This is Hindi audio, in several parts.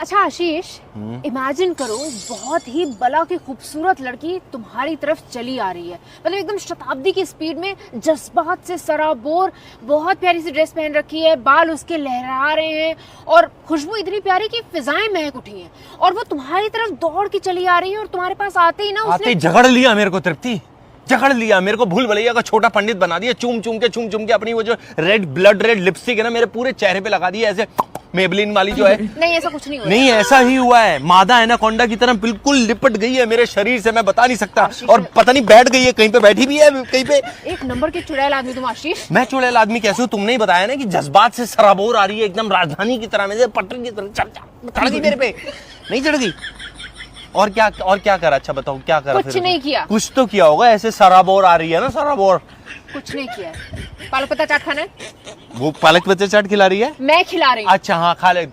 अच्छा आशीष, इमेजिन करो बहुत ही बला की खूबसूरत लड़की तुम्हारी तरफ चली आ रही है, मतलब एकदम शताब्दी की स्पीड में, जज्बात से सराबोर, बहुत प्यारी सी ड्रेस पहन रखी है, बाल उसके लहरा रहे हैं और खुशबू इतनी प्यारी कि फिजाएं महक उठी हैं, और वो तुम्हारी तरफ दौड़ के चली आ रही है और तुम्हारे पास आते ही ना उसने झगड़ लिया मेरे को। तृप्ति, झगड़ लिया मेरे को, भूल भुलैया का छोटा पंडित बना दिया, चूम चूम के अपनी वो जो ब्लड रेड लिपस्टिक है ना मेरे पूरे चेहरे पे लगा दी है, ऐसे मेबलिन वाली जो है। नहीं ऐसा कुछ नहीं हुआ। नहीं ऐसा ही हुआ है, मादा एनाकोंडा की तरह बिल्कुल लिपट गई है मेरे शरीर से, मैं बता नहीं सकता। और पता नहीं बैठ गई है कहीं पे, बैठी भी है कहीं पे। एक नंबर के चुड़ैल आदमी तुम आशीष। मैं चुड़ैल आदमी कैसे हूँ? तुमने ही बताया ना कि जज्बात से सराबोर आ रही है, एकदम राजधानी की तरह, में पटरी की तरह चढ़ गई मेरे पे। नहीं चढ़ गई? और क्या करा? अच्छा बताओ क्या करा? कुछ नहीं किया। कुछ तो किया होगा, ऐसे सराबोर आ रही है ना, सराबोर। कुछ नहीं किया। पालक पत्ता चाट खाना है? वो पालक पत्ता चाट खिला रही है? मैं खिला रही हूँ। अच्छा हाँ खा ले।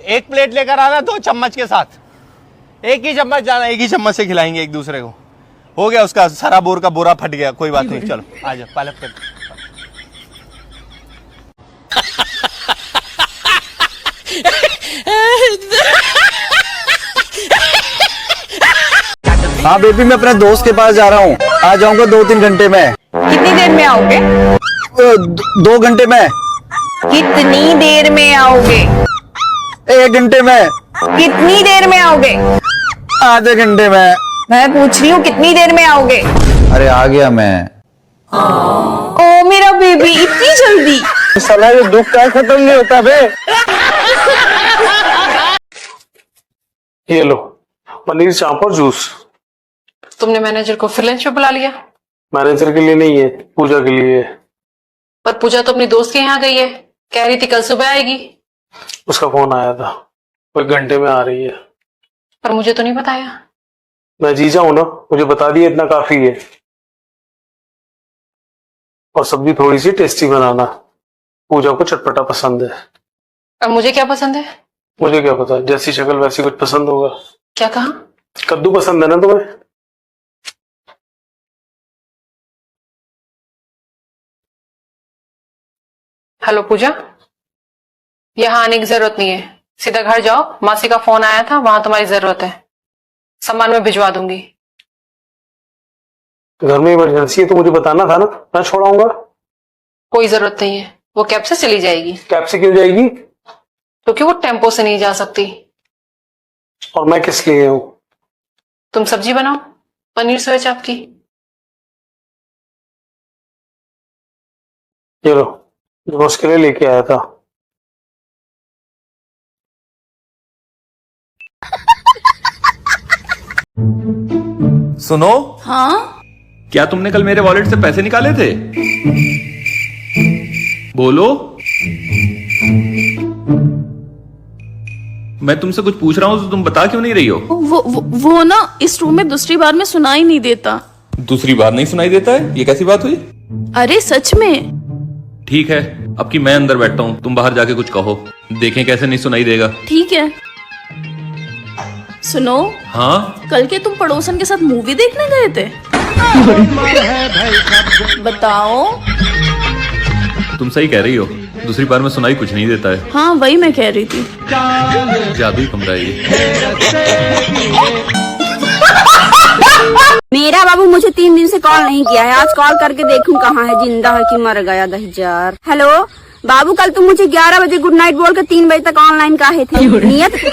एक प्लेट लेकर आना 2 चम्मच के साथ, एक ही चम्मच जाना, एक ही चम्मच से खिलाएंगे एक दूसरे को। हो गया उसका सराबोर का बोरा फट गया, कोई बात नहीं। चलो आ जाओ पालक पत्ता। हाँ बेबी, मैं अपने दोस्त के पास जा रहा हूँ, आ जाऊंगा 2-3 घंटे में। कितनी देर में आओगे? 2 घंटे में। कितनी देर में आओगे? 1 घंटे में। कितनी देर में आओगे? आधे घंटे में। मैं पूछ रही हूँ कितनी देर में आओगे? अरे आ गया मैं। ओ मेरा बेबी, इतनी जल्दी? साला ये दुख का खत्म नहीं होता बे। ये लो पनीर चाप और जूस। तुमने मैनेजर को फिर लंच पे बुला लिया? मैनेजर के लिए नहीं है, पूजा के लिए। पर पूजा तो अपनी दोस्त के यहाँ गई है, कह रही थी कल सुबह आएगी। उसका फोन आया था, 1 घंटे में आ रही है। पर मुझे तो नहीं बताया। मैं जीजा हूं ना, मुझे बता दिया इतना काफी है। और सब्जी थोड़ी सी टेस्टी बनाना, पूजा को चटपटा पसंद है। और मुझे क्या पसंद है? मुझे क्या पता, जैसी शक्ल वैसी कुछ पसंद होगा। क्या कहा? कद्दू पसंद है ना तुम्हें? हेलो पूजा, यहाँ आने की जरूरत नहीं है, सीधा घर जाओ। मासी का फोन आया था, वहां तुम्हारी जरूरत है, सामान मैं भिजवा दूंगी। घर में इमरजेंसी है तो मुझे बताना था ना, मैं छोड़ाऊंगा। कोई जरूरत नहीं है, वो कैब से चली जाएगी। कैब से क्यों जाएगी? क्योंकि वो टेम्पो से नहीं जा सकती। और मैं किस लिए हूं? तुम सब्जी बनाओ, पनीर सोया चाप की। ये लो, जो मैं उसके लिए लेके आया था। सुनो। हाँ? क्या तुमने कल मेरे वॉलेट से पैसे निकाले थे? बोलो। मैं तुमसे कुछ पूछ रहा हूँ तो तुम बता क्यों नहीं रही हो? वो ना इस रूम में दूसरी बार में सुनाई नहीं देता। दूसरी बार नहीं सुनाई देता है? ये कैसी बात हुई? अरे सच में। ठीक है, अब की मैं अंदर बैठता हूँ, तुम बाहर जाके कुछ कहो, देखें कैसे नहीं सुनाई देगा। ठीक है। सुनो। हाँ? कल के तुम पड़ोसन के साथ मूवी देखने गए थे? बताओ। तुम सही कह रही हो, दूसरी बार में सुनाई कुछ नहीं देता है। हाँ वही मैं कह रही थी। जादुई कमरा है ये। मेरा बाबू मुझे 3 दिन से कॉल नहीं किया है, आज कॉल करके देखूं कहाँ है, जिंदा है कि मर गया 10,000। हेलो बाबू, कल तुम मुझे 11 बजे गुड नाइट बोल के 3 बजे तक ऑनलाइन काहे थे?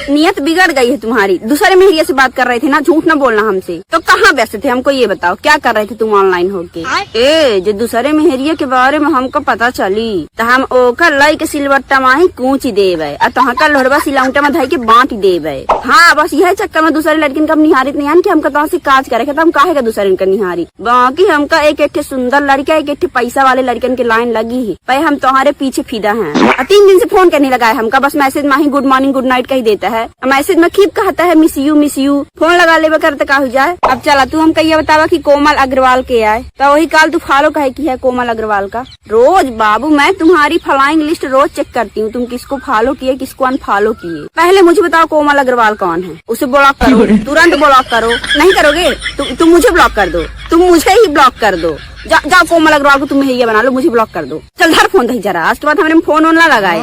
नियत बिगड़ गई है तुम्हारी। दूसरे मेहरिया से बात कर रहे थे ना, झूठ ना बोलना हमसे। तो कहाँ व्यस्त थे हमको ये बताओ, क्या कर रहे थे तुम ऑनलाइन होके? ए जो दूसरे मेहरिया के बारे में हमको पता चली तो हम ओकर लाई के सिलवट्टा माही कूच देवे और तहाँ का लोहरबा सिलौटा में धाई के बांट देवे। हाँ बस यह चक्कर में दूसरे लड़किन का निहारित नहीं कि हमका तहाँ से काज करे हम काहे का दूसरे का निहारी। बाकी हमका एक सुंदर लड़का, एक पैसा वाले लड़कन के लाइन लगी है, भाई हम तुम्हारे पीछे फिदा हैं। 3 दिन से फोन करने लगा है हमका, बस मैसेज में ही गुड मॉर्निंग गुड नाइट का ही देता है। मैसेज में खूब कहता है मिस यू। फोन लगा ले करते का हो जाए। अब चला तू हमका ये बतावा कि कोमल अग्रवाल के आए तो वही काल तू फॉलो कहे की है कोमल अग्रवाल का। रोज बाबू मैं तुम्हारी फॉलोइंग लिस्ट रोज चेक करती हूँ, तुम किसको फॉलो किए किसको अनफॉलो किए। पहले मुझे बताओ कोमल अग्रवाल कौन है, उसे ब्लॉक करो, तुरंत ब्लॉक करो। नहीं करोगे तुम मुझे ब्लॉक कर दो, तुम मुझे ही ब्लॉक कर दो। जाओ कोमल अग्रवाल को तुम ये बना लो, मुझे ब्लॉक कर दो। चल धर फोन दही जरा, आज के बाद हमने फोन ना लगाए।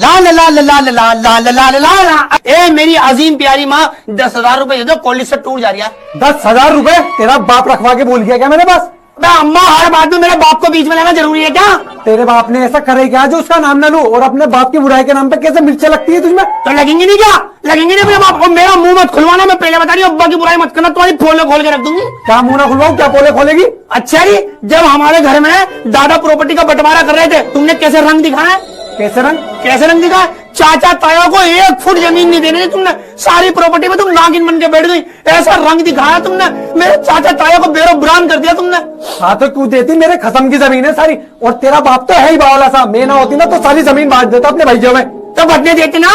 ला ला ला ला ला ला ला ला ला ला ला। ए मेरी अजीम प्यारी माँ, 10,000 रुपए दे दो, कॉलेज से टूर जा रही है। 10,000 रुपए तेरा बाप रखवा के बोल गया क्या मेरे पास? अम्मा हर बात में मेरे बाप को बीच में लाना जरूरी है क्या? तेरे बाप ने ऐसा करे क्या जो उसका नाम ना लूं? और अपने बाप की बुराई के नाम पे कैसे मिर्चें लगती है तुझमें? तो लगेंगे नहीं क्या? लगेंगे नहीं अपने बाप को? मेरा मुंह मत खुलवाना, मैं पहले बता रही हूँ, अब्बा की बुराई मत करना, तुम्हारी पोले खोल के रख दूंगी। क्या मुंह ना खुलवाऊं? क्या पोले खोलेगी? अच्छा जी, जब हमारे घर में दादा प्रॉपर्टी का बंटवारा कर रहे थे, तुमने कैसे रंग दिखाया? कैसे रंग? कैसे रंग दिखाया? चाचा ताया को 1 फुट जमीन नहीं देने दी तुमने, सारी प्रॉपर्टी में तुम नागिन बन के बैठ गई। ऐसा रंग दिखाया तुमने, मेरे चाचा ताया को बेरो बुरान कर दिया तुमने। हाँ तो क्यों देती? मेरे खसम की जमीन है सारी, और तेरा बाप तो है ही बावला सा। मैं ना होती ना तो सारी जमीन बांट देता अपने भाइयों में। तो बटने देते ना,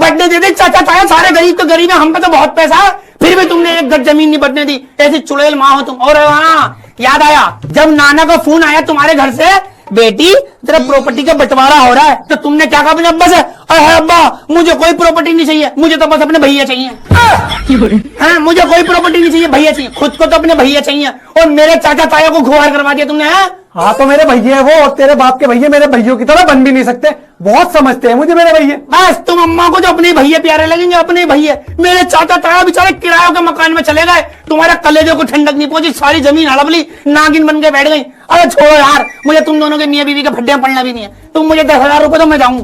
बटने देते। चाचा ताया सारे गरीब तो गरीब है, हम पे तो बहुत पैसा है, फिर भी तुमने 1 गज जमीन नहीं बटने दी। ऐसी चुड़ैल माँ हो तुम। और हाँ, याद आया जब नाना का फोन आया तुम्हारे घर से, बेटी तेरा प्रॉपर्टी का बंटवारा हो रहा है, तो तुमने क्या कहा अपने अब्बा से? अरे अब्बा मुझे कोई प्रॉपर्टी नहीं चाहिए, मुझे तो बस अपने भैया चाहिए। हाँ, मुझे कोई प्रॉपर्टी नहीं चाहिए, भैया चाहिए। खुद को तो अपने भैया चाहिए, और मेरे चाचा ताया को खुआर करवा दिया तुमने। हाँ तो मेरे भैया है वो, और तेरे बाप के भैया मेरे भैयों की तरह बन भी नहीं सकते। बहुत समझते हैं मुझे मेरे भैया। बस तुम अम्मा को जो अपने भैया प्यारे लगेंगे, अपने भैया। मेरे चाचा ताया बेचारे किरायों के मकान में चले गए, तुम्हारे कलेजों को ठंडक नहीं पहुंची, सारी जमीन हड़बली, नागिन बन के बैठ गई। अरे छोड़ो यार, मुझे तुम दोनों के मियां बीवी के फड्डे पड़ना भी नहीं है। तुम मुझे 10,000 रुपए तो मैं जाऊं।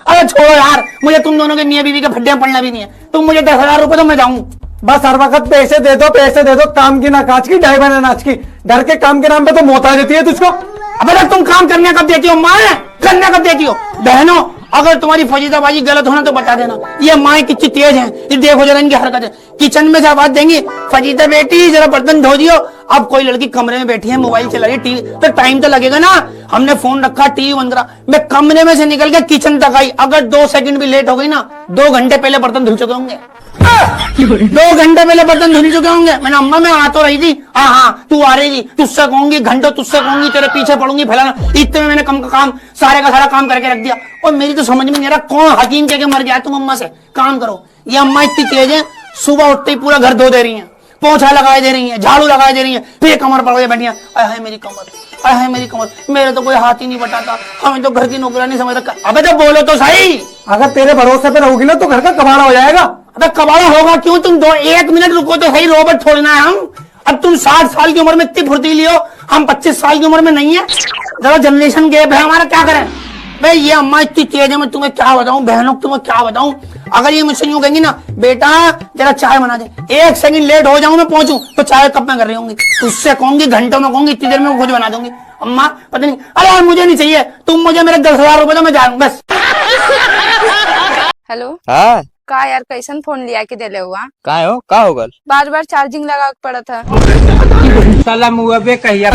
अरे छोड़ो यार, मुझे तुम दोनों के मियां बीवी के फड्डे पड़ना भी नहीं है। तुम मुझे 10,000 रुपए तो मैं जाऊं। बस हर वक्त पैसे दे दो, पैसे दे दो, काम की ना काज की, ढाई बना नाच की। घर के काम के नाम पे तो मौत आ जाती है तुझको। अबे तो तुम काम करने कब देती हो माँ? करने कब देती हो? बहनों, अगर तुम्हारी फजीदाबाजी गलत होना तो बता देना। ये माँ कितनी तेज है, ये देखो जरा इनकी हरकत है। किचन में से आवाज देंगी, फजीदा बेटी जरा बर्तन धो दियो। अब कोई लड़की कमरे में बैठी है, मोबाइल चला रही है, टीवी, तो टाइम तो लगेगा ना। हमने फोन रखा, टीवी बंद करा, मैं कमरे में से निकल के किचन तक आई, अगर 2 सेकंड भी लेट हो गई ना, 2 घंटे पहले बर्तन धुल चुके होंगे। 2 घंटे पहले बर्तन धुल चुके होंगे। मैंने अम्मा मैं आ तो रही थी। हाँ हाँ तू आ रही थी, तुझसे कहूंगी घंटों, तुझसे कहूंगी तेरे पीछे पड़ूंगी फैलाना। इतने में मैंने कम का काम, सारे का सारा काम करके रख दिया। और मेरी तो समझ में नहीं आ रहा कौन हकीम के मर गया तुम अम्मा से। काम करो, ये अम्मा इतनी तेज है, सुबह उठते ही पूरा घर धो दे रही है, पोछा लगाए दे रही है, झाड़ू लगाए दे रही है, फिर कमर पड़ गई बैठिया। अरे मेरी कमर, अरे मेरी कमर, मेरे तो कोई हाथ ही नहीं बटाता, हमें तो घर की नौकरानी समझ रखा। अबे तो बोलो तो सही। अगर तेरे भरोसे पे रहोगी ना तो घर का कबाड़ा हो जाएगा। अबे कबाड़ा होगा क्यों? तुम 1 मिनट रुको तो सही, रोबोट छोड़ना है हम। अब तुम 60 साल की उम्र में इतनी फुर्तीली हो, हम 25 साल की उम्र में नहीं है। जरा जनरेशन गैप है हमारा, क्या करें भाई? ये अम्मा इतनी तेज है, मैं तुम्हें क्या बताऊं बहनों, तुम्हें क्या बताऊं। अगर ये मुझसे यूं कहेंगी ना, बेटा जरा चाय बना दे, 1 सेकंड लेट हो जाऊं मैं पहुंचूं, तो चाय कब में कर रही होंगी? उससे कहूंगी घंटों में, कहूंगी इतनी देर में खुद बना दूंगी। अम्मा पता नहीं, अरे यार मुझे नहीं चाहिए, तुम मुझे मेरे 10,000 रुपए तो मैं जाऊं बस। हेलो हाँ का यार, कैसन फोन लिया के देले हुआ? का हो, का होगा? बार बार चार्जिंग लगा के पड़ा था। साला मुआ पे कहिया